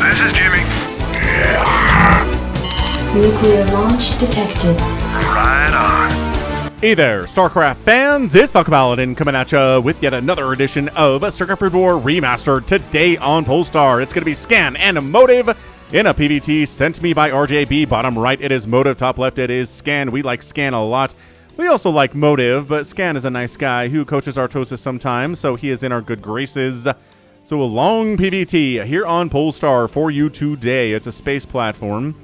This is Jimmy. Nuclear launch detected. Right on. Hey there, StarCraft fans! It's Falcon Paladin coming at you with yet another edition of StarCraft War Remastered. Today on Polestar, it's going to be Scan and Motive in a PvT sent me by RJB. Bottom right, it is Motive. Top left, it is Scan. We like Scan a lot. We also like Motive, but Scan is a nice guy who coaches Artosis sometimes, so he is in our good graces. So a long PvT here on Polestar for you today. It's a space platform.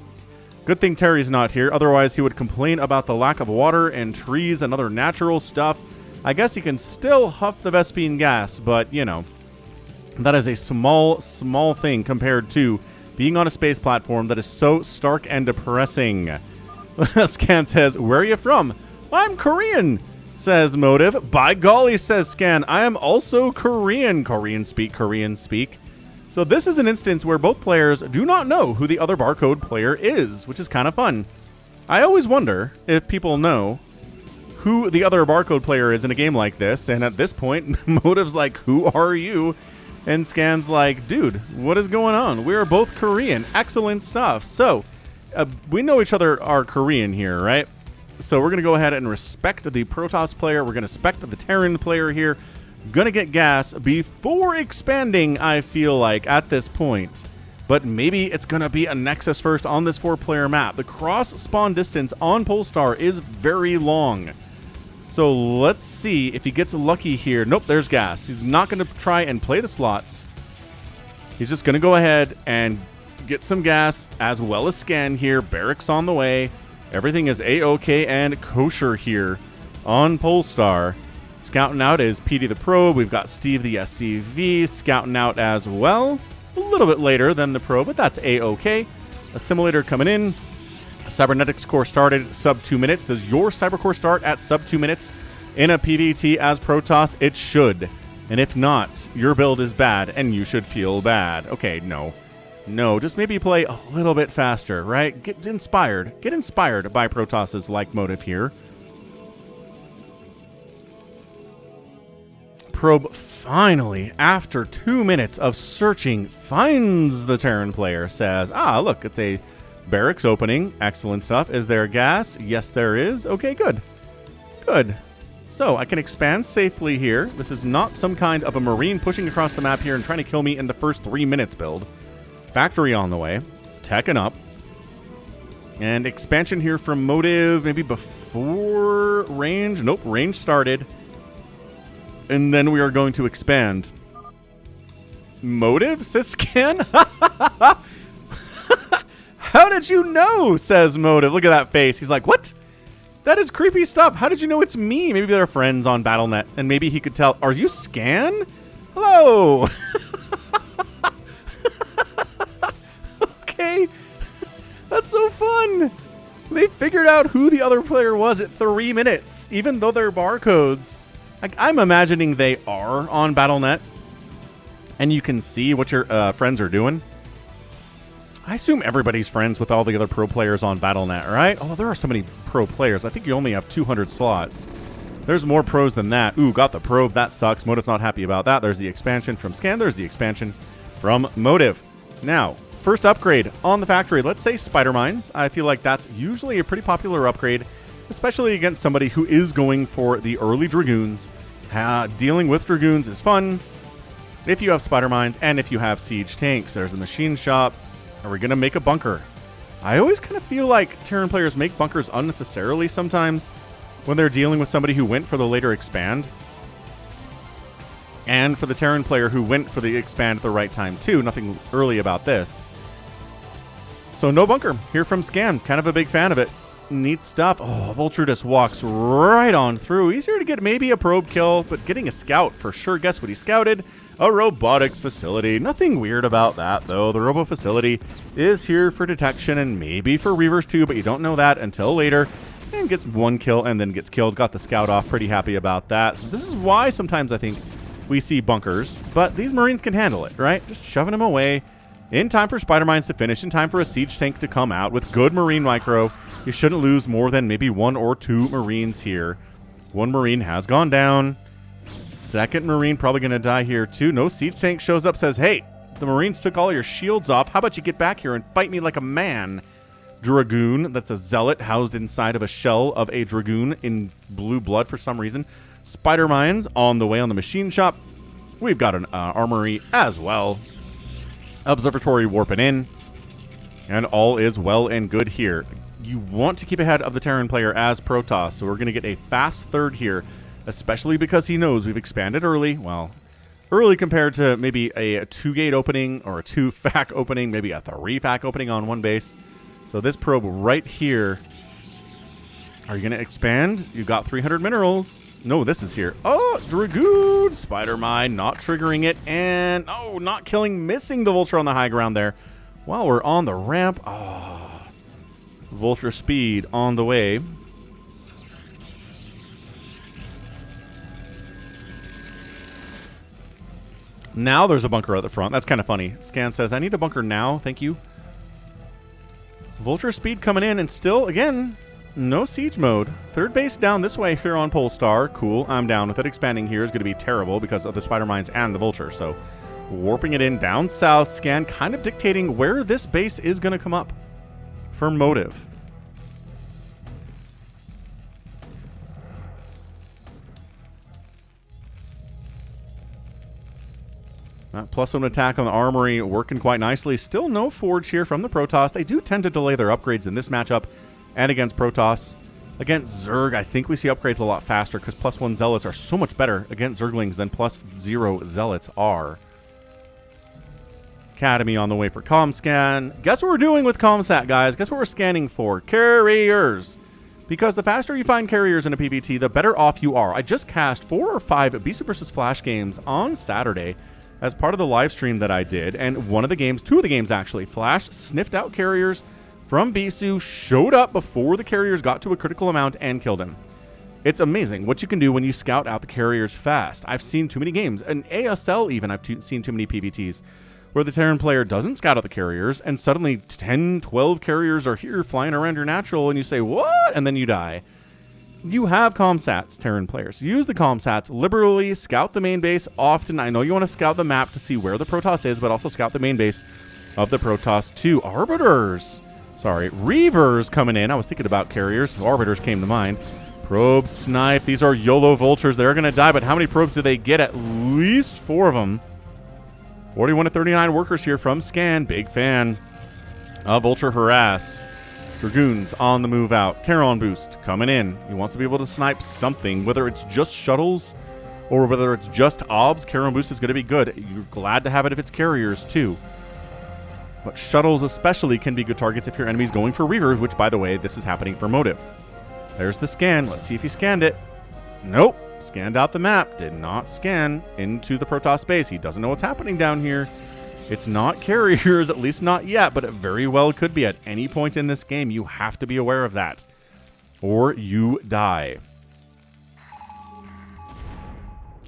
Good thing Terry's not here, otherwise he would complain about the lack of water and trees and other natural stuff. I guess he can still huff the Vespene gas, but, you know, that is a small thing compared to being on a space platform that is so stark and depressing. Scan says, where are you from? I'm Korean, says Motive. By golly, says Scan, I am also Korean. Korean speak. So this is an instance where both players do not know who the other barcode player is, which is kind of fun. I always wonder if people know who the other barcode player is in a game like this, and at this point, Motive's like, who are you? And Scan's like, dude, what is going on? We are both Korean. Excellent stuff. So, we know each other are Korean here, right? So we're going to go ahead and respect the Protoss player. We're going to respect the Terran player here. Gonna get gas before expanding, I feel like, at this point. But maybe it's gonna be a Nexus first on this 4-player map. The cross-spawn distance on Polestar is very long. So let's see if he gets lucky here. Nope, there's gas. He's not gonna try and play the slots. He's just gonna go ahead and get some gas as well as Scan here. Barracks on the way. Everything is A-OK and kosher here on Polestar. Scouting out is PD the Probe. We've got Steve the SCV scouting out as well. A little bit later than the Probe, but that's A-OK. Assimilator coming in. Cybernetics core started sub 2 minutes. Does your cyber core start at sub 2 minutes in a PvT as Protoss? It should. And if not, your build is bad and you should feel bad. Okay, no. No, just maybe play a little bit faster, right? Get inspired. Get inspired by Protosses like Motive here. Probe finally, after 2 minutes of searching, finds the Terran player. Says, look, it's a barracks opening. Excellent stuff. Is there gas? Yes, there is. Okay, good. Good. So I can expand safely here. This is not some kind of a Marine pushing across the map here and trying to kill me in the first 3 minutes build. Factory on the way. Teching up. And expansion here from Motive, maybe before range. Nope, range started. And then we are going to expand. Motive, says Scan? How did you know, says Motive. Look at that face. He's like, what? That is creepy stuff. How did you know it's me? Maybe they're friends on Battle.net, and maybe he could tell, are you Scan? Hello. Okay. That's so fun. They figured out who the other player was at 3 minutes, even though they're barcodes. I'm imagining they are on Battle.net, and you can see what your friends are doing. I assume everybody's friends with all the other pro players on Battle.net, right? Although there are so many pro players. I think you only have 200 slots. There's more pros than that. Ooh, got the probe. That sucks. Motive's not happy about that. There's the expansion from Scan. There's the expansion from Motive. Now, first upgrade on the factory. Let's say Spider Mines. I feel like that's usually a pretty popular upgrade, especially against somebody who is going for the early Dragoons. Dealing with Dragoons is fun if you have Spider Mines and if you have Siege Tanks. There's the Machine Shop. Are we going to make a bunker? I always kind of feel like Terran players make bunkers unnecessarily sometimes when they're dealing with somebody who went for the later expand. And for the Terran player who went for the expand at the right time too. Nothing early about this. So no bunker here from Scan. Kind of a big fan of it. Neat stuff. Oh, Vulture just walks right on through. Easier to get maybe a probe kill, but getting a scout for sure. Guess what he scouted? A robotics facility. Nothing weird about that, though. The robo facility is here for detection and maybe for Reavers too, but you don't know that until later. And gets one kill and then gets killed. Got the scout off. Pretty happy about that. So this is why sometimes I think we see bunkers, but these Marines can handle it, right? Just shoving them away. In time for Spider Mines to finish, in time for a Siege Tank to come out with good Marine micro. You shouldn't lose more than maybe 1 or 2 Marines here. 1 Marine has gone down. Second Marine probably going to die here too. No Siege Tank shows up, says, hey, The Marines took all your shields off. How about you get back here and fight me like a man? Dragoon, that's a zealot housed inside of a shell of a dragoon in blue blood for some reason. Spider mines on the way on the machine shop. We've got an armory as well. Observatory warping in. And all is well and good here. You want to keep ahead of the Terran player as Protoss, so we're going to get a fast third here, especially because he knows we've expanded early. Well, early compared to maybe a 2-gate opening or a 2-fac opening, maybe a 3-fac opening on one base. So this probe right here, are you going to expand? You got 300 minerals. No, this is here. Oh, Dragoon, Spider Mine, not triggering it, and oh, not killing, missing the Vulture on the high ground there. While we're on the ramp, oh, Vulture speed on the way. Now there's a bunker at the front. That's kind of funny. Scan says, I need a bunker now. Thank you. Vulture speed coming in, and still, again, no siege mode. Third base down this way here on Polestar. Cool. I'm down with it. Expanding here is going to be terrible because of the Spider Mines and the Vulture. So warping it in down south. Scan kind of dictating where this base is going to come up for motive. That +1 attack on the armory working quite nicely. Still no forge here from the Protoss. They do tend to delay their upgrades in this matchup and against Protoss. Against Zerg, I think we see upgrades a lot faster because +1 Zealots are so much better against Zerglings than +0 Zealots are. Academy on the way for ComScan. Guess what we're doing with ComSat, guys? Guess what we're scanning for? Carriers. Because the faster you find carriers in a PvT, the better off you are. I just cast 4 or 5 Beast vs. Flash games on Saturday as part of the live stream that I did, and one of the games, 2 of the games actually, Flash sniffed out carriers from Bisu, showed up before the carriers got to a critical amount, and killed him. It's amazing what you can do when you scout out the carriers fast. I've seen too many games, and ASL even, I've seen too many PvTs, where the Terran player doesn't scout out the carriers, and suddenly 10, 12 carriers are here flying around your natural, and you say, what? And then you die. You have ComSats, Terran players. Use the ComSats liberally, scout the main base often. I know you want to scout the map to see where the Protoss is, but also scout the main base of the Protoss too. Arbiters. Sorry, Reavers coming in. I was thinking about carriers. Arbiters came to mind. Probe snipe. These are YOLO Vultures. They're going to die, but how many probes do they get? At least 4 of them. 41 to 39 workers here from Scan. Big fan of Vulture Harass. Dragoons on the move out. Charon boost coming in. He wants to be able to snipe something, whether it's just shuttles or whether it's just obs. Charon boost is going to be good. You're glad to have it if it's carriers too. But shuttles especially can be good targets if your enemy's going for Reavers, which, by the way, this is happening for motive. There's the scan. Let's see if he scanned it. Nope. Scanned out the map. Did not scan into the Protoss base. He doesn't know what's happening down here. It's not carriers, at least not yet, but it very well could be at any point in this game. You have to be aware of that, or you die.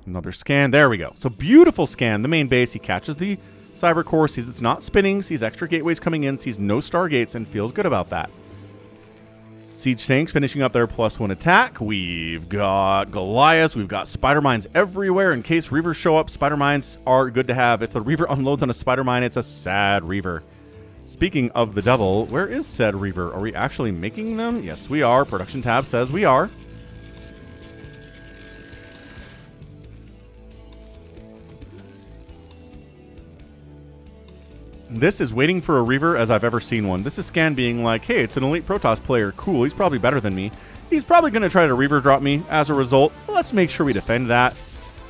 Another scan. There we go. So beautiful scan. The main base. He catches the Cyber Core, sees it's not spinning, sees extra gateways coming in, sees no Stargates, and feels good about that. Siege tanks finishing up their +1 attack. We've got Goliaths. We've got Spider Mines everywhere. In case Reavers show up, Spider Mines are good to have. If the Reaver unloads on a Spider Mine, it's a sad Reaver. Speaking of the devil, where is said Reaver? Are we actually making them? Yes, we are. Production tab says we are. This is waiting for a Reaver as I've ever seen one. This is Scan being like, hey, it's an elite Protoss player. Cool, he's probably better than me. He's probably going to try to Reaver drop me. As a result, let's make sure we defend that.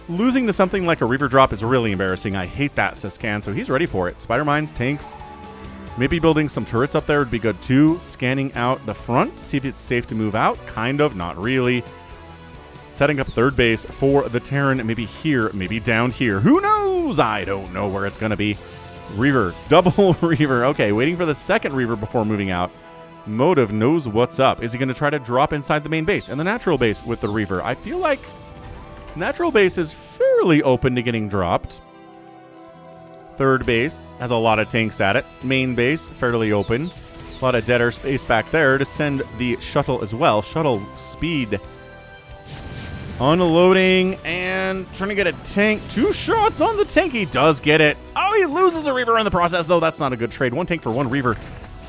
Losing to something like a Reaver drop is really embarrassing. I hate that, says Scan, so he's ready for it. Spider Mines, tanks. Maybe building some turrets up there would be good too. Scanning out the front, see if it's safe to move out. Kind of, not really. Setting up third base for the Terran. Maybe here, maybe down here. Who knows? I don't know where it's going to be. Reaver, double Reaver. Okay, waiting for the second Reaver before moving out. Motive knows what's up. Is he going to try to drop inside the main base and the natural base with the Reaver? I feel like natural base is fairly open to getting dropped. Third base has a lot of tanks at it. Main base, fairly open. A lot of dead air space back there to send the shuttle as well. Shuttle speed. Unloading, and and trying to get a tank. 2 shots on the tank. He does get it. Oh, he loses a Reaver in the process, though. That's not a good trade. 1 tank for 1 Reaver.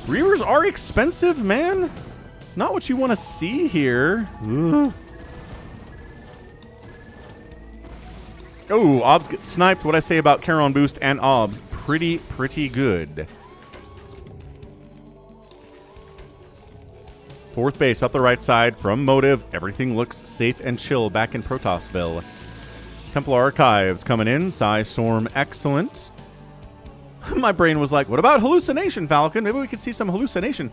Reavers are expensive, man. It's not what you want to see here. Ugh. Oh, Obs gets sniped. What I say about Charon boost and Obs, pretty good. 4th base up the right side from Motive. Everything looks safe and chill back in Protosville. Templar Archives coming in. Psystorm, excellent. My brain was like, what about hallucination, Falcon? Maybe we could see some hallucination.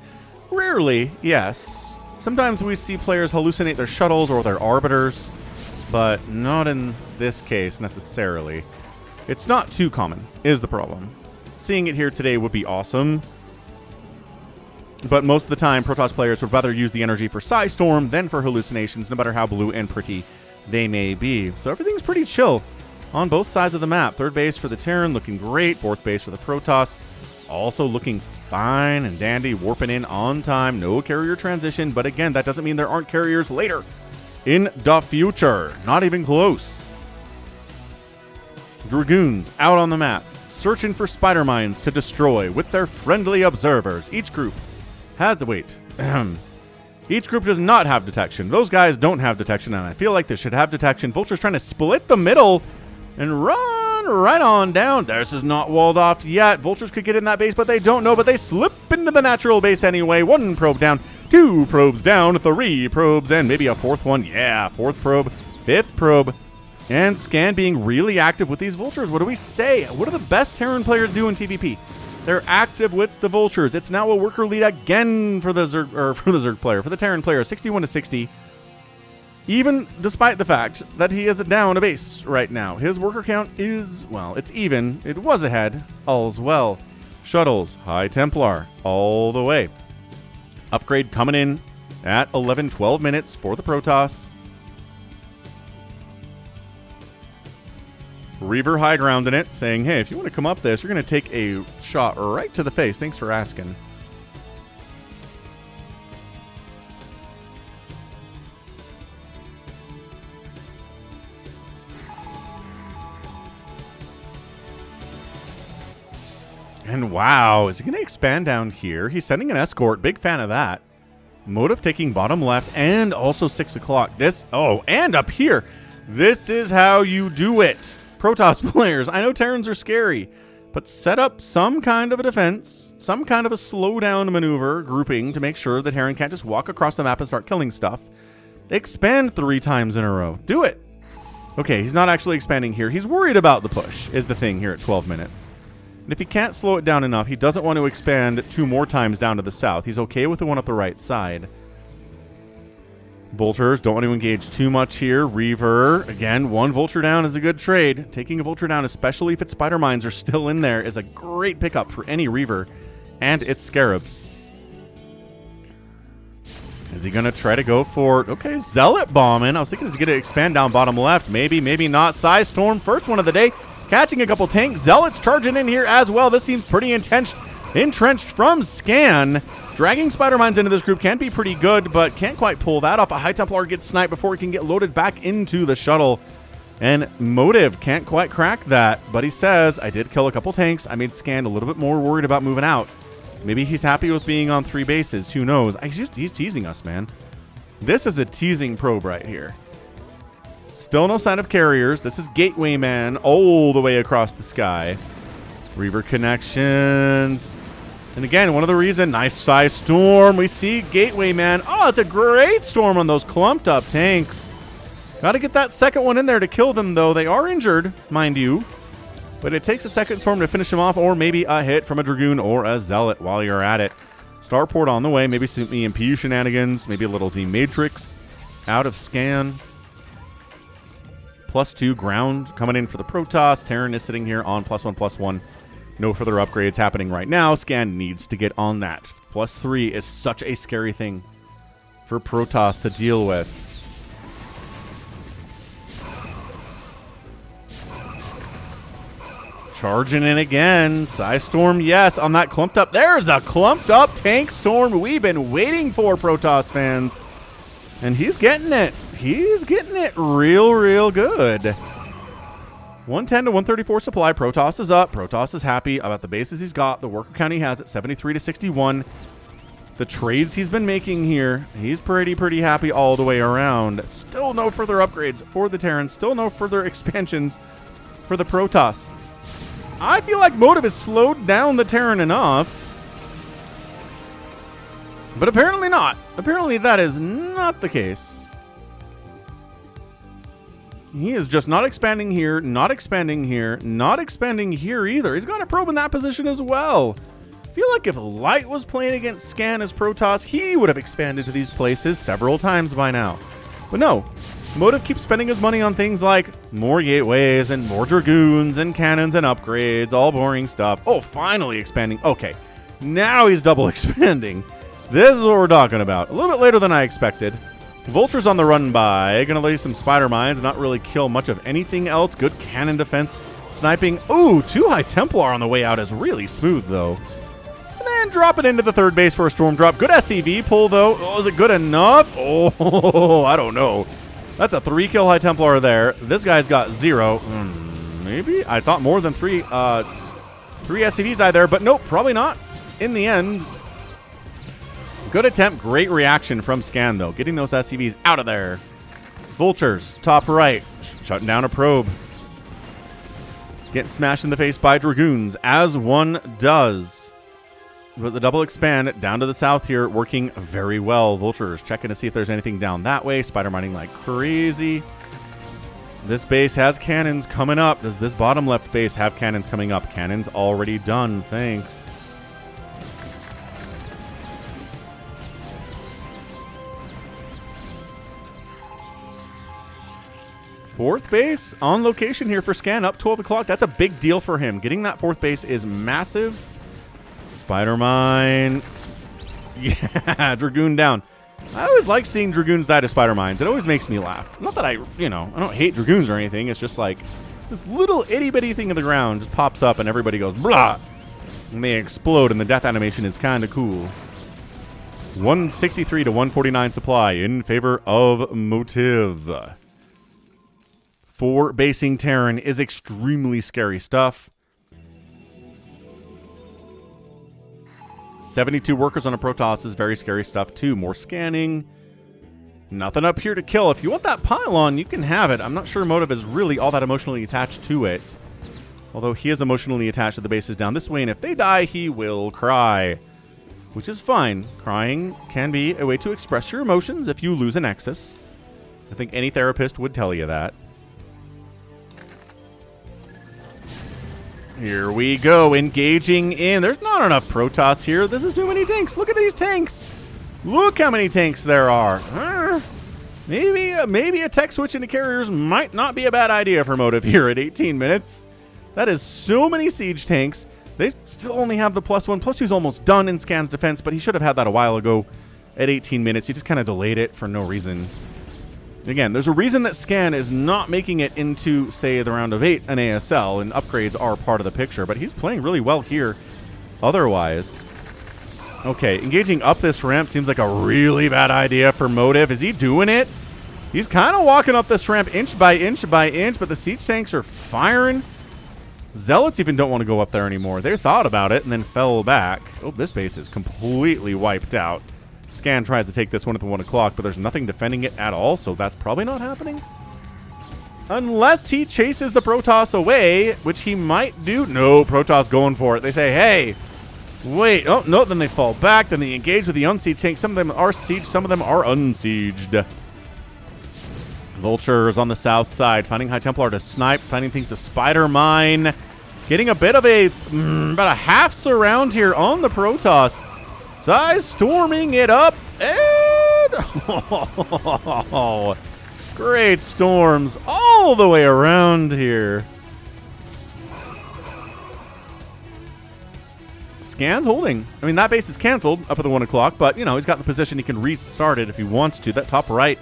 Rarely, yes. Sometimes we see players hallucinate their shuttles or their arbiters, but not in this case necessarily. It's not too common, is the problem. Seeing it here today would be awesome. But most of the time, Protoss players would rather use the energy for Psystorm than for hallucinations, no matter how blue and pretty they may be. So everything's pretty chill on both sides of the map. 3rd base for the Terran, looking great. 4th base for the Protoss, also looking fine and dandy, warping in on time. No carrier transition, but again, that doesn't mean there aren't carriers later in the future. Not even close. Dragoons out on the map, searching for spider mines to destroy with their friendly observers. Each group has the wait. Each group does not have detection. Those guys don't have detection, and I feel like they should have detection. Vulture's trying to split the middle and run right on down. This is not walled off yet. Vultures could get in that base, but they don't know. But they slip into the natural base anyway. 1 probe down, 2 probes down, 3 probes, and maybe a 4th one. Yeah, 4th probe, 5th probe. And Scan being really active with these Vultures. What do we say? What do the best Terran players do in TVP? They're active with the Vultures. It's now a worker lead again for the Zerg player, for the Terran player, 61-60. Even despite the fact that he is down a base right now. His worker count is, well, it's even. It was ahead. All's well. Shuttles, High Templar, all the way. Upgrade coming in at 11-12 minutes for the Protoss. Reaver high ground in it, saying, hey, if you want to come up this, you're going to take a shot right to the face. Thanks for asking. And wow, is he going to expand down here? He's sending an escort. Big fan of that. Motive taking bottom left and also 6 o'clock. This, oh, and up here. This is how you do it. Protoss players, I know Terrans are scary, but set up some kind of a defense, some kind of a slowdown maneuver grouping to make sure the Terran can't just walk across the map and start killing stuff. Expand 3 times in a row. Do it. Okay, he's not actually expanding here. He's worried about the push, is the thing here at 12 minutes. And if he can't slow it down enough, he doesn't want to expand 2 more times down to the south. He's okay with the one up the right side. Vultures don't want to engage too much here. Reaver, again, 1 Vulture down is a good trade. Taking a Vulture down, especially if its Spider Mines are still in there, is a great pickup for any Reaver and its Scarabs. Is he going to try to go for, okay, Zealot bombing. I was thinking he's going to expand down bottom left. Maybe, maybe not. Psystorm, first one of the day. Catching a couple tanks. Zealots charging in here as well. This seems pretty entrenched from Scan. Dragging Spider Mines into this group can be pretty good, but can't quite pull that off. A High Templar gets sniped before he can get loaded back into the shuttle. And Motive can't quite crack that, but he says, I did kill a couple tanks. I made Scan a little bit more worried about moving out. Maybe he's happy with being on 3 bases. Who knows? He's teasing us, man. This is a teasing probe right here. Still no sign of carriers. This is Gateway Man all the way across the sky. Reaver connections. And again, one of the reasons, nice size storm. We see Gateway Man. Oh, it's a great storm on those clumped up tanks. Got to get that second one in there to kill them, though. They are injured, mind you. But it takes a second storm to finish them off, or maybe a hit from a Dragoon or a Zealot while you're at it. Starport on the way. Maybe some EMP shenanigans. Maybe a little D-Matrix out of Scan. +2 ground coming in for the Protoss. Terran is sitting here on +1/+1. No further upgrades happening right now. Scan needs to get on that. +3 is such a scary thing for Protoss to deal with. Charging in again. Psystorm, yes, on that clumped up. There's the clumped up tank storm we've been waiting for, Protoss fans. And he's getting it. He's getting it real good. 110 to 134 supply. Protoss is up. Protoss is happy about the bases he's got. The worker count he has at 73 to 61. The trades he's been making here, he's pretty happy all the way around. Still no further upgrades for the Terran. Still no further expansions for the Protoss. I feel like Motive has slowed down the Terran enough. But apparently not. Apparently that is not the case. He is just not expanding here, not expanding here, not expanding here either. He's got a probe in that position as well. I feel like if Light was playing against Scan as Protoss, he would have expanded to these places several times by now. But no, Motive keeps spending his money on things like more gateways and more Dragoons and cannons and upgrades, all boring stuff. Oh, finally expanding. Okay, now he's double expanding. This is what we're talking about. A little bit later than I expected. Vulture's on the run by. Gonna lay some spider mines, not really kill much of anything else. Good cannon defense. Sniping. Ooh, 2 High Templar on the way out is really smooth, though. And then drop it into the third base for a storm drop. Good SCV pull, though. Oh, is it good enough? Oh, I don't know. That's a 3-kill High Templar there. This guy's got 0. Maybe? I thought more than 3 SCVs died there, but nope, probably not. In the end, good attempt. Great reaction from Scan, though. Getting those SCVs out of there. Vultures, top right. Shutting down a probe. Getting smashed in the face by Dragoons, as one does. But the double expand down to the south here, working very well. Vultures checking to see if there's anything down that way. Spider mining like crazy. This base has cannons coming up. Does this bottom left base have cannons coming up? Cannons already done. Thanks. Fourth base on location here for Scan, up 12 o'clock. That's a big deal for him. Getting that fourth base is massive. Spider mine. Yeah, Dragoon down. I always like seeing Dragoons die to spider mines. It always makes me laugh. Not that I don't hate Dragoons or anything. It's just like this little itty bitty thing in the ground just pops up and everybody goes blah. And they explode and the death animation is kind of cool. 163 to 149 supply in favor of Motive. 4 basing Terran is extremely scary stuff. 72 workers on a Protoss is very scary stuff too. More scanning. Nothing up here to kill. If you want that pylon, you can have it. I'm not sure Motive is really all that emotionally attached to it. Although he is emotionally attached to the bases down this way, and if they die, he will cry. Which is fine. Crying can be a way to express your emotions if you lose a nexus. I think any therapist would tell you that. Here we go, engaging in. There's not enough Protoss here. This is too many tanks. Look at these tanks. Look how many tanks there are. Maybe a tech switch into carriers might not be a bad idea for Motive here at 18 minutes. That is so many siege tanks. They still only have the +1. +2's almost done in Scan's defense, but he should have had that a while ago at 18 minutes. He just kind of delayed it for no reason. Again, there's a reason that Scan is not making it into, say, the round of 8 an ASL, and upgrades are part of the picture, but he's playing really well here otherwise. Okay, engaging up this ramp seems like a really bad idea for Motive. Is he doing it? He's kind of walking up this ramp inch by inch by inch, but the siege tanks are firing. Zealots even don't want to go up there anymore. They thought about it and then fell back. Oh, this base is completely wiped out. Scan tries to take this one at the 1 o'clock, but there's nothing defending it at all, so that's probably not happening. Unless he chases the Protoss away, which he might do. No, Protoss going for it. They say, hey, wait. Oh, no, then they fall back. Then they engage with the unsieged tanks. Some of them are sieged, some of them are unsieged. Vultures on the south side, finding High Templar to snipe, finding things to spider mine. Getting a bit of about a half surround here on the Protoss. Size storming it up, and great storms all the way around here. Scan's holding. I mean, that base is canceled up at the 1 o'clock, but, you know, he's got the position. He can restart it if he wants to. That top right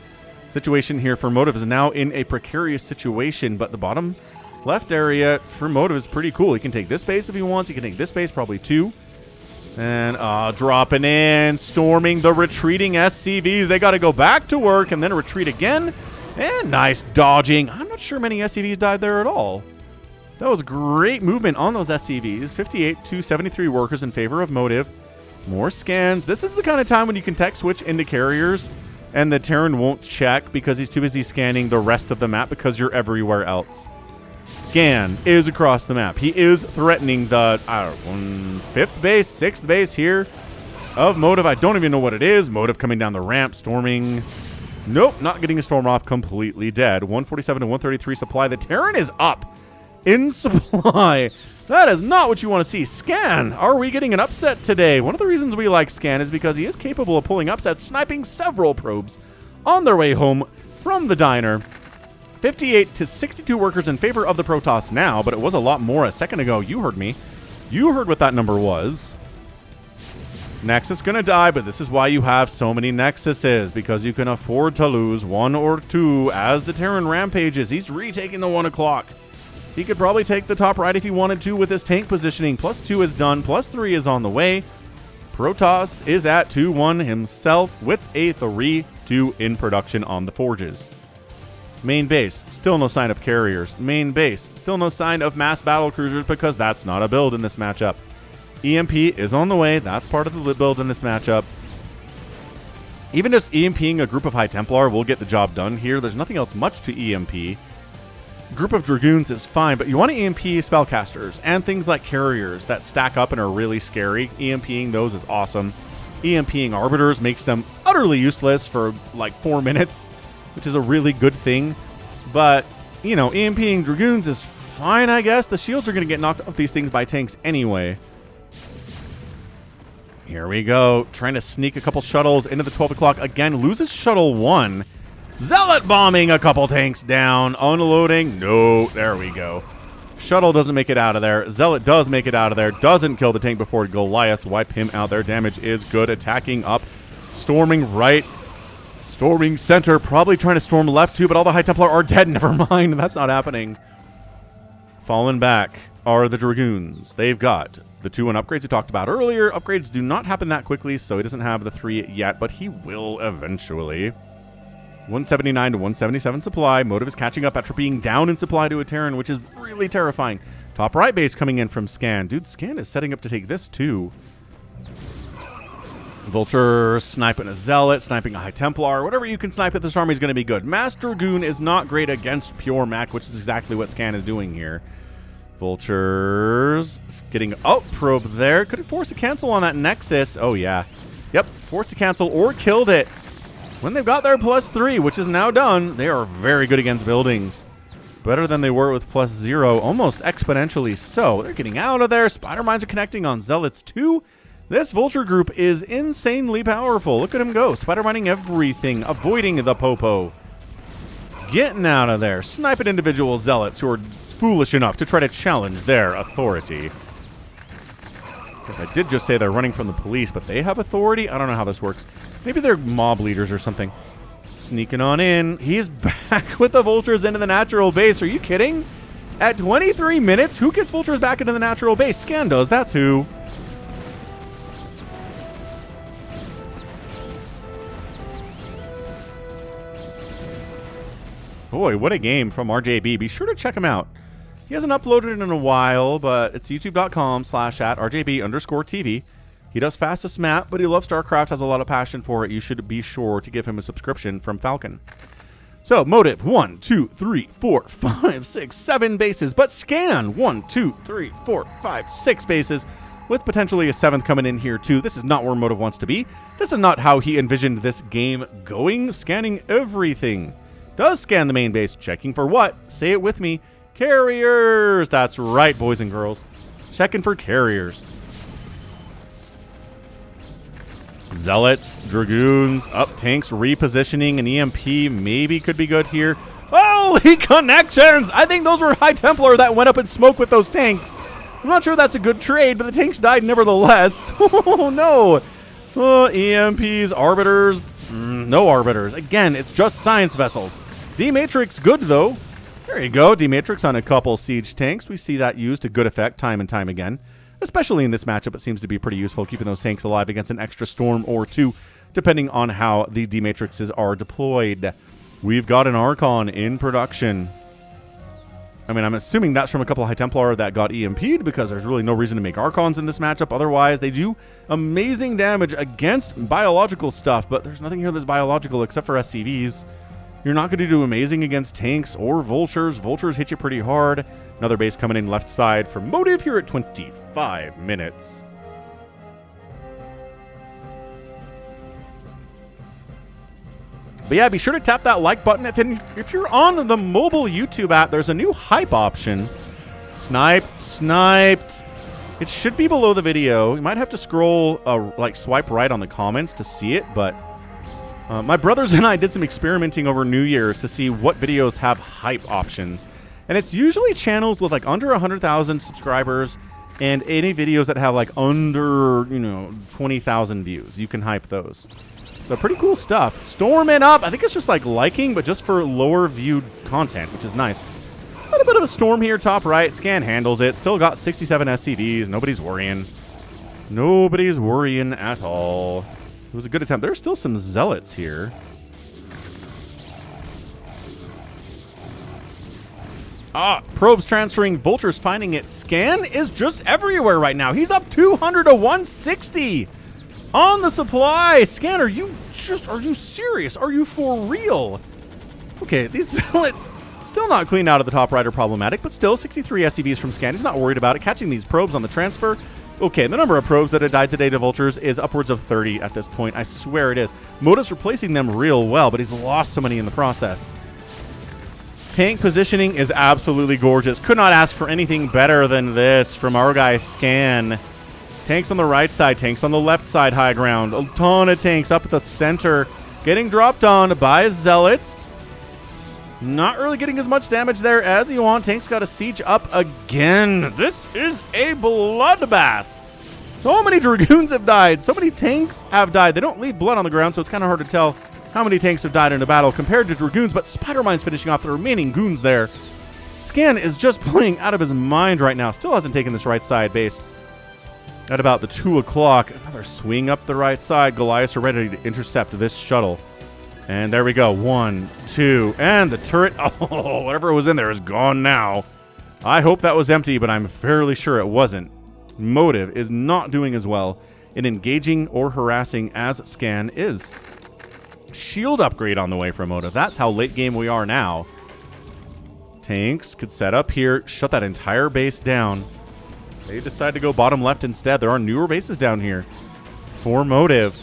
situation here for Motive is now in a precarious situation, but the bottom left area for Motive is pretty cool. He can take this base if he wants. He can take this base, probably 2. And dropping in, storming the retreating SCVs. They got to go back to work and then retreat again. And nice dodging. I'm not sure many SCVs died there at all. That was great movement on those SCVs. 58 to 73 workers in favor of Motive. More scans. This is the kind of time when you can tech switch into carriers and the Terran won't check because he's too busy scanning the rest of the map because you're everywhere else. Scan is across the map. He is threatening the, 5th base, 6th base here of Motive. I don't even know what it is. Motive coming down the ramp, storming. Nope, not getting a storm off, completely dead. 147 to 133 supply. The Terran is up in supply. That is not what you want to see. Scan, are we getting an upset today? One of the reasons we like Scan is because he is capable of pulling upsets, sniping several probes on their way home from the diner. 58 to 62 workers in favor of the Protoss now, but it was a lot more a second ago. You heard me. You heard what that number was. Nexus gonna die, but this is why you have so many Nexuses, because you can afford to lose 1 or 2 as the Terran rampages. He's retaking the 1 o'clock. He could probably take the top right if he wanted to with his tank positioning. +2 is done. +3 is on the way. Protoss is at 2-1 himself with a 3-2 in production on the forges. Main base, still no sign of carriers. Main base, still no sign of mass battle cruisers because that's not a build in this matchup. EMP is on the way. That's part of the build in this matchup. Even just EMPing a group of High Templar will get the job done here. There's nothing else much to EMP. Group of Dragoons is fine, but you want to EMP spellcasters and things like carriers that stack up and are really scary. EMPing those is awesome. EMPing arbiters makes them utterly useless for like 4 minutes, which is a really good thing. But, you know, EMPing Dragoons is fine, I guess. The shields are going to get knocked off these things by tanks anyway. Here we go. Trying to sneak a couple shuttles into the 12 o'clock. Again, loses shuttle 1. Zealot bombing a couple tanks down. Unloading. No, there we go. Shuttle doesn't make it out of there. Zealot does make it out of there. Doesn't kill the tank before Goliath. Wipe him out. Their damage is good. Attacking up. Storming right. Storming center. Probably trying to storm left too, but all the High Templar are dead. Never mind. That's not happening. Fallen back are the Dragoons. They've got the 2-1 upgrades we talked about earlier. Upgrades do not happen that quickly, so he doesn't have the 3 yet, but he will eventually. 179 to 177 supply. Motive is catching up after being down in supply to a Terran, which is really terrifying. Top right base coming in from Scan. Dude, Scan is setting up to take this too. Vulture sniping a Zealot, sniping a High Templar. Whatever you can snipe at this army is going to be good. Mass Dragoon is not great against pure Mech, which is exactly what Scan is doing here. Vultures getting out probe there. Could it force a cancel on that Nexus? Oh, yeah. Yep, forced to cancel or killed it. When they've got their +3, which is now done, they are very good against buildings. Better than they were with +0, almost exponentially so. They're getting out of there. Spider Mines are connecting on Zealots too. This Vulture group is insanely powerful. Look at him go. Spider Mining everything, avoiding the Popo. Getting out of there. Sniping individual Zealots who are foolish enough to try to challenge their authority. Of course, I did just say they're running from the police, but they have authority? I don't know how this works. Maybe they're mob leaders or something. Sneaking on in. He's back with the Vultures into the natural base. Are you kidding? At 23 minutes, who gets Vultures back into the natural base? Scan does. That's who. Boy, what a game from RJB. Be sure to check him out. He hasn't uploaded in a while, but it's youtube.com/@RJB_TV. He does fastest map, but he loves StarCraft, has a lot of passion for it. You should be sure to give him a subscription from Falcon. So, Motive, 1, 2, 3, 4, 5, 6, 7 bases, but Scan, 1, 2, 3, 4, 5, 6 bases, with potentially a 7th coming in here too. This is not where Motive wants to be. This is not how he envisioned this game going. Scanning everything. Does scan the main base, checking for what? Say it with me. Carriers! That's right, boys and girls. Checking for carriers. Zealots, Dragoons, up tanks, repositioning, an EMP maybe could be good here. Holy connections! I think those were High Templar that went up in smoke with those tanks. I'm not sure that's a good trade, but the tanks died nevertheless. Oh, no. Oh, EMPs, Arbiters. No Arbiters. Again, it's just science vessels. D-Matrix good, though. There you go. D-Matrix on a couple siege tanks. We see that used to good effect time and time again. Especially in this matchup, it seems to be pretty useful, keeping those tanks alive against an extra storm or two, depending on how the D-Matrixes are deployed. We've got an Archon in production. I mean, I'm assuming that's from a couple of High Templar that got EMP'd because there's really no reason to make Archons in this matchup. Otherwise, they do amazing damage against biological stuff, but there's nothing here that's biological except for SCVs. You're not going to do amazing against tanks or vultures. Vultures hit you pretty hard. Another base coming in left side for Motive here at 25 minutes. But yeah, be sure to tap that like button. If you're on the mobile YouTube app, there's a new hype option. Sniped. It should be below the video. You might have to scroll, like swipe right on the comments to see it, but my brothers and I did some experimenting over New Year's to see what videos have hype options. And it's usually channels with like under 100,000 subscribers and any videos that have like under, 20,000 views. You can hype those. So pretty cool stuff. Storming up. I think it's just like liking, but just for lower viewed content, which is nice. A little bit of a storm here, top right. Scan handles it. Still got 67 SCVs. Nobody's worrying. Nobody's worrying at all. It was a good attempt. There's still some zealots here. Probes transferring. Vultures finding it. Scan is just everywhere right now. He's up 200 to 160. On the supply. Scan, are you serious? Are you for real? Okay, these zealots still not clean out of the top right are problematic, but still 63 SCVs from Scan. He's not worried about it. Catching these probes on the transfer. Okay, the number of probes that have died today to vultures is upwards of 30 at this point. I swear it is. Motive's replacing them real well, but he's lost so many in the process. Tank positioning is absolutely gorgeous. Could not ask for anything better than this from our guy Scan. Tanks on the right side, tanks on the left side, high ground. A ton of tanks up at the center. Getting dropped on by zealots. Not really getting as much damage there as you want. Tanks got a siege up again. This is a bloodbath. So many Dragoons have died. So many tanks have died. They don't leave blood on the ground, so it's kind of hard to tell how many tanks have died in a battle compared to Dragoons, but Spider-Mine's finishing off the remaining goons there. Scan is just playing out of his mind right now. Still hasn't taken this right side base. At about the 2 o'clock, another swing up the right side. Goliaths are ready to intercept this shuttle. And there we go. 1, 2, and the turret. Oh, whatever was in there is gone now. I hope that was empty, but I'm fairly sure it wasn't. Motive is not doing as well in engaging or harassing as Scan is. Shield upgrade on the way from Motive. That's how late game we are now. Tanks could set up here, shut that entire base down. They decide to go bottom left instead. There are newer bases down here for Motive.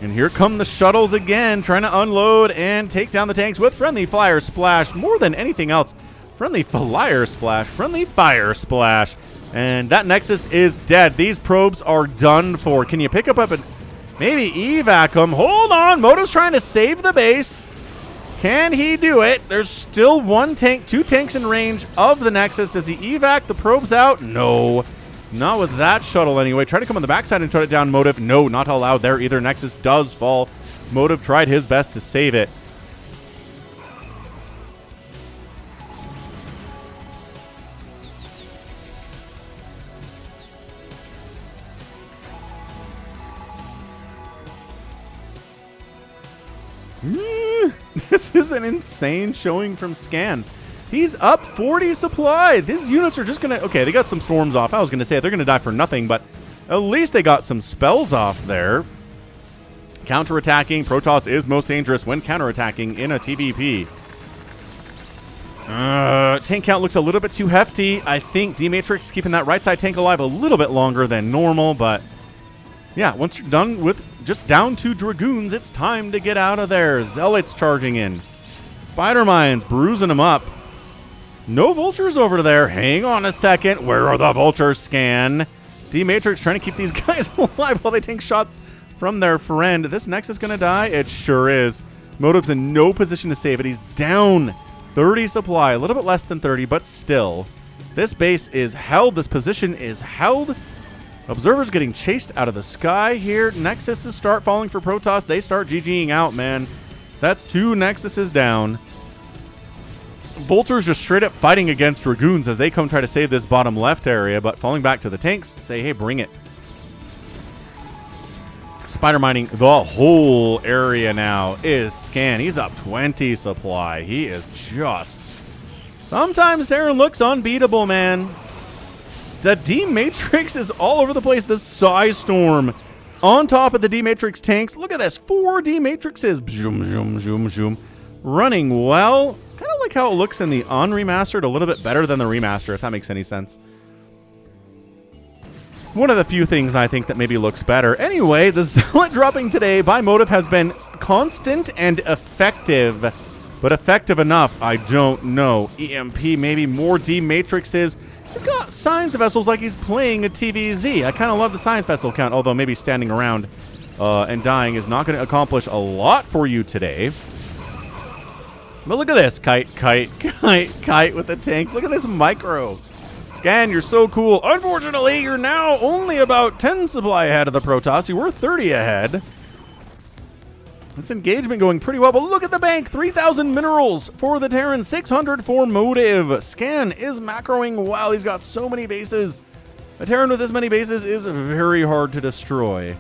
And here come the shuttles again, trying to unload and take down the tanks with friendly fire splash. More than anything else, friendly flyer splash, friendly fire splash. And that Nexus is dead. These probes are done for. Can you pick up and maybe evac them? Hold on. Motive's trying to save the base. Can he do it? There's still one tank, 2 tanks in range of the Nexus. Does he evac the probes out? No. Not with that shuttle anyway. Try to come on the backside and shut it down. Motive. No, not allowed there either. Nexus does fall. Motive tried his best to save it. This is an insane showing from Scan. He's up 40 supply. These units are just going to... Okay, they got some storms off. I was going to say they're going to die for nothing, but at least they got some spells off there. Counterattacking. Protoss is most dangerous when counterattacking in a TVP. Tank count looks a little bit too hefty. I think D-Matrix keeping that right side tank alive a little bit longer than normal, but... Yeah, once you're done with just down 2 Dragoons, it's time to get out of there. Zealots charging in. Spider-Mines bruising them up. No vultures over there. Hang on a second. Where are the vultures? Scan. D-Matrix trying to keep these guys alive while they take shots from their friend. This Nexus going to die? It sure is. Motive's in no position to save it. He's down 30 supply. A little bit less than 30, but still. This base is held. This position is held. Observers getting chased out of the sky here. Nexuses start falling for Protoss. They start GGing out, man. That's 2 Nexuses down. Vultures just straight up fighting against Dragoons as they come try to save this bottom left area, but falling back to the tanks, say, hey, bring it. Spider mining the whole area now is Scan. He's up 20 supply. He is just Sometimes Terran looks unbeatable, man. The D-Matrix is all over the place. The Psy Storm on top of the D-Matrix tanks. Look at this. 4 D-Matrixes. Zoom, zoom, zoom, zoom. Running well. Kind of like how it looks in the unremastered. A little bit better than the remaster, if that makes any sense. One of the few things I think that maybe looks better. Anyway, the Zealot dropping today by Motive has been constant and effective. But effective enough, I don't know. EMP, maybe more D-Matrixes. He's got science vessels like he's playing a TVZ. I kind of love the science vessel count, although maybe standing around and dying is not going to accomplish a lot for you today. But look at this. Kite, kite, kite, kite with the tanks. Look at this micro. Scan, you're so cool. Unfortunately, you're now only about 10 supply ahead of the Protoss. You were 30 ahead. This engagement going pretty well, but look at the bank. 3,000 minerals for the Terran, 600 for Motive. Scan is macroing well. He's got so many bases. A Terran with this many bases is very hard to destroy.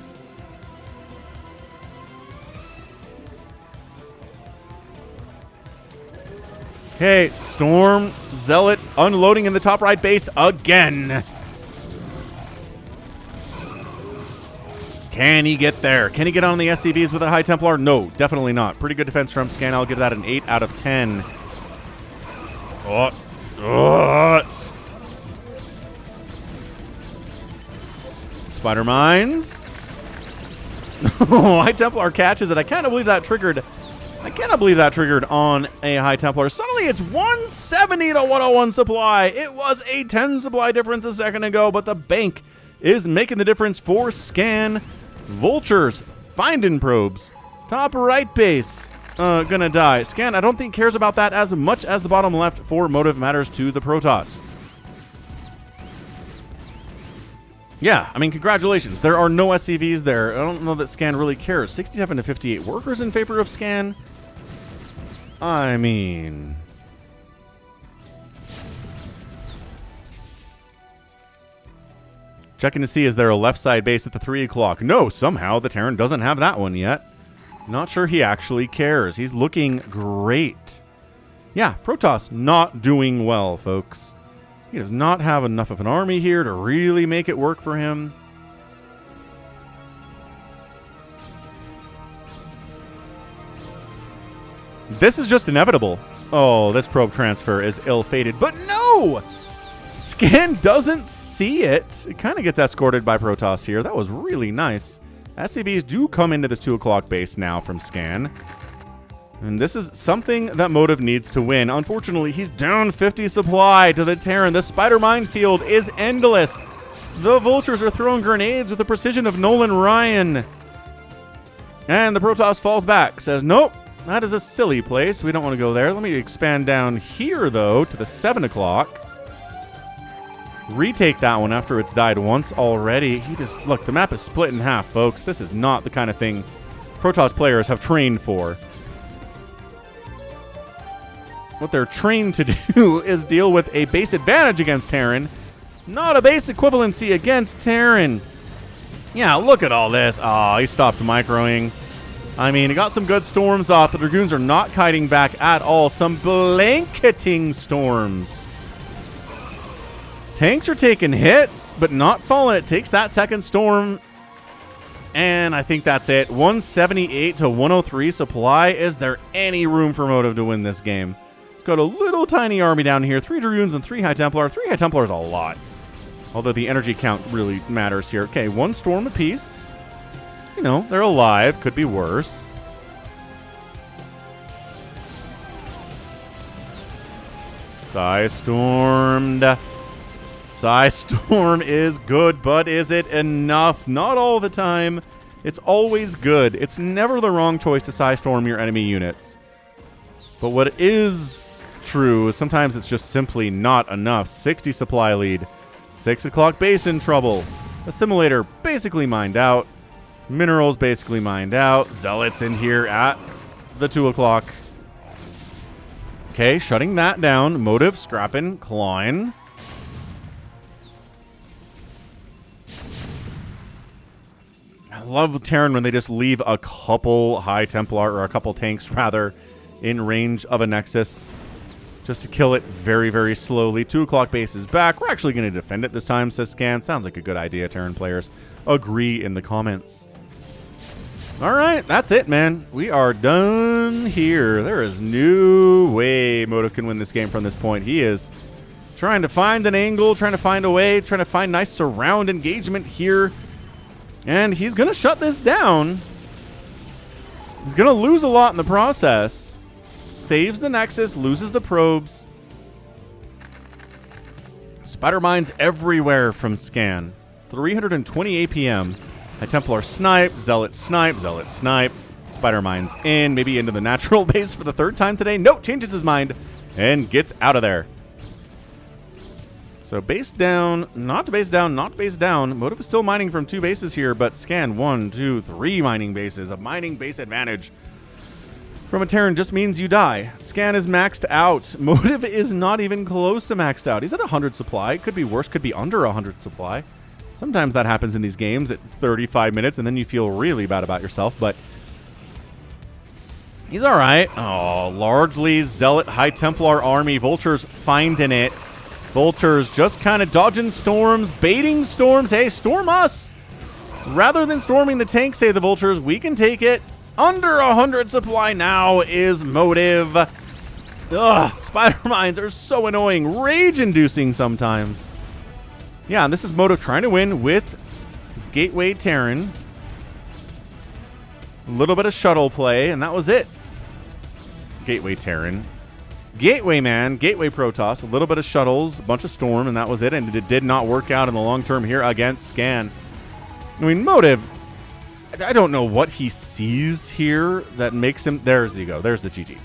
Okay, Storm, Zealot unloading in the top right base again. Can he get there? Can he get on the SCVs with a High Templar? No, definitely not. Pretty good defense from Scan. I'll give that an 8 out of 10. Spider Mines. High Templar catches it. I cannot believe that triggered. I cannot believe that triggered on a High Templar. Suddenly it's 170 to 101 supply. It was a 10 supply difference a second ago, but the bank is making the difference for Scan. Vultures, finding probes. Top right base, gonna die. Scan, I don't think cares about that as much as the bottom left for Motive matters to the Protoss. Yeah, I mean, congratulations. There are no SCVs there. I don't know that Scan really cares. 67 to 58 workers in favor of Scan. I mean... Checking to see, is there a left side base at the 3 o'clock? No, somehow the Terran doesn't have that one yet. Not sure he actually cares. He's looking great. Yeah, Protoss not doing well, folks. He does not have enough of an army here to really make it work for him. This is just inevitable. Oh, this probe transfer is ill-fated, but no! Scan doesn't see it. It kind of gets escorted by Protoss here. That was really nice. SCVs do come into this 2 o'clock base now from Scan. And this is something that Motive needs to win. Unfortunately, he's down 50 supply to the Terran. The Spider Minefield is endless. The Vultures are throwing grenades with the precision of Nolan Ryan. And the Protoss falls back. Says, nope, that is a silly place. We don't want to go there. Let me expand down here, though, to the 7 o'clock. Retake that one after it's died once already. Look, the map is split in half, folks. This is not the kind of thing Protoss players have trained for. What they're trained to do is deal with a base advantage against Terran, not a base equivalency against Terran. Yeah, look at all this. Oh, he stopped microing. I mean, he got some good storms off. The Dragoons are not kiting back at all. Some blanketing storms. Tanks are taking hits, but not falling. It takes that second storm. And I think that's it. 178 to 103 supply. Is there any room for Motive to win this game? It's got a little tiny army down here. 3 Dragoons and 3 High Templar. 3 High Templar is a lot. Although the energy count really matters here. Okay, 1 storm apiece. You know, they're alive. Could be worse. Psy stormed. Psy Storm is good, but is it enough? Not all the time. It's always good. It's never the wrong choice to Psy Storm your enemy units. But what is true is sometimes it's just simply not enough. 60 supply lead. 6 o'clock base in trouble. Assimilator basically mined out. Minerals basically mined out. Zealots in here at the 2 o'clock. Okay, shutting that down. Motive, scrapping, clawing. I love Terran when they just leave a couple High Templar, or a couple tanks, rather, in range of a Nexus. just to kill it very, very slowly. 2 o'clock base is back. We're actually going to defend it this time, says Scan. Sounds like a good idea, Terran players. Agree in the comments. All right, that's it, man. We are done here. There is no way Motive can win this game from this point. He is trying to find an angle, trying to find a way, trying to find nice surround engagement here. And he's going to shut this down. He's going to lose a lot in the process. Saves the Nexus, loses the probes. Spider mines everywhere from Scan. 320 APM. High Templar snipe, Zealot snipe, Zealot snipe. Spider mines in, maybe into the natural base for the 3rd time today. Nope, changes his mind and gets out of there. So base down, not base down, not base down. Motive is still mining from 2 bases here, but Scan 1, 2, 3 mining bases. A mining base advantage from a Terran just means you die. Scan is maxed out. Motive is not even close to maxed out. He's at 100 supply. Could be worse, could be under 100 supply. Sometimes that happens in these games at 35 minutes, and then you feel really bad about yourself, but he's all right. Oh, largely Zealot High Templar army. Vultures finding it. Vultures just kind of dodging storms, baiting storms. Hey, storm us. Rather than storming the tank, say the Vultures, we can take it. Under 100 supply now is Motive. Ugh, spider mines are so annoying. Rage-inducing sometimes. Yeah, and this is Motive trying to win with Gateway Terran. A little bit of shuttle play, and that was it. Gateway Terran. Gateway, man. Gateway Protoss. A little bit of shuttles, a bunch of storm, and that was it. And it did not work out in the long term here against Scan. I mean, Motive, I don't know what he sees here that makes him... There's the go. There's the GG.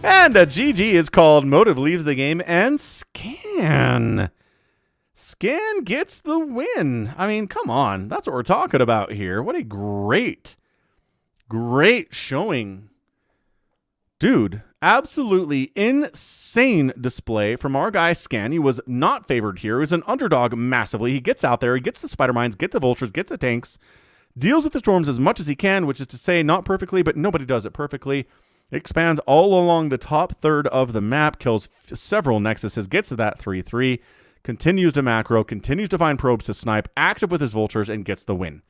And a GG is called. Motive leaves the game, and Scan gets the win. I mean, come on. That's what we're talking about here. What a great showing. Dude, absolutely insane display from our guy Scan. He was not favored here. He was an underdog massively. He gets out there. He gets the spider mines, gets the vultures, gets the tanks, deals with the storms as much as he can, which is to say not perfectly, but nobody does it perfectly. Expands all along the top third of the map, kills several nexuses, gets to that 3-3, continues to macro, continues to find probes to snipe, active with his vultures, and gets the win.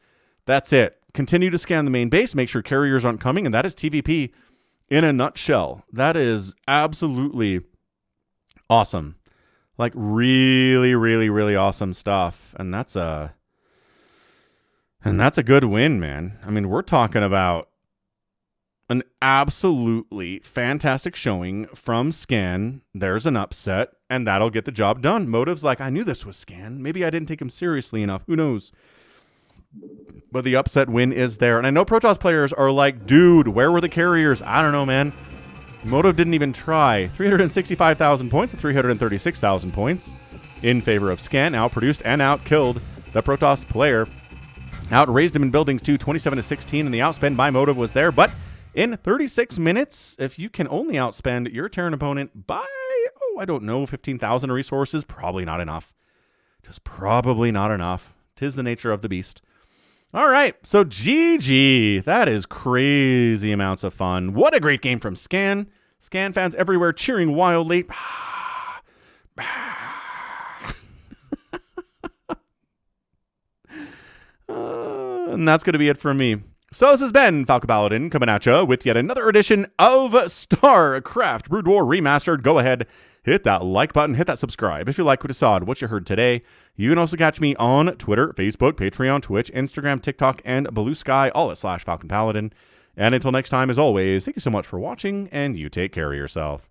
That's it. Continue to scan the main base, make sure carriers aren't coming, and that is TVP in a nutshell. That is absolutely awesome. Like really, really, really awesome stuff. And that's a good win, man. I mean, we're talking about an absolutely fantastic showing from Scan. There's an upset, and that'll get the job done. Motive's like, I knew this was Scan. Maybe I didn't take him seriously enough. Who knows? But the upset win is there. And I know Protoss players are like, dude, where were the carriers? I don't know, man. Motive didn't even try. 365,000 points to 336,000 points in favor of Scan. Outproduced and outkilled the Protoss player. Outraised him in buildings too, 27-16, and the outspend by Motive was there. But in 36 minutes, if you can only outspend your Terran opponent by, I don't know, 15,000 resources, probably not enough. Just probably not enough. 'Tis the nature of the beast. All right, so GG. That is crazy amounts of fun. What a great game from Scan. Scan fans everywhere cheering wildly. And that's going to be it from me. So this has been Falcon Paladin coming at you with yet another edition of StarCraft Brood War Remastered. Go ahead, hit that like button, hit that subscribe if you like what you saw and what you heard today. You can also catch me on Twitter, Facebook, Patreon, Twitch, Instagram, TikTok, and Blue Sky, all at /Falcon Paladin. And until next time, as always, thank you so much for watching, and you take care of yourself.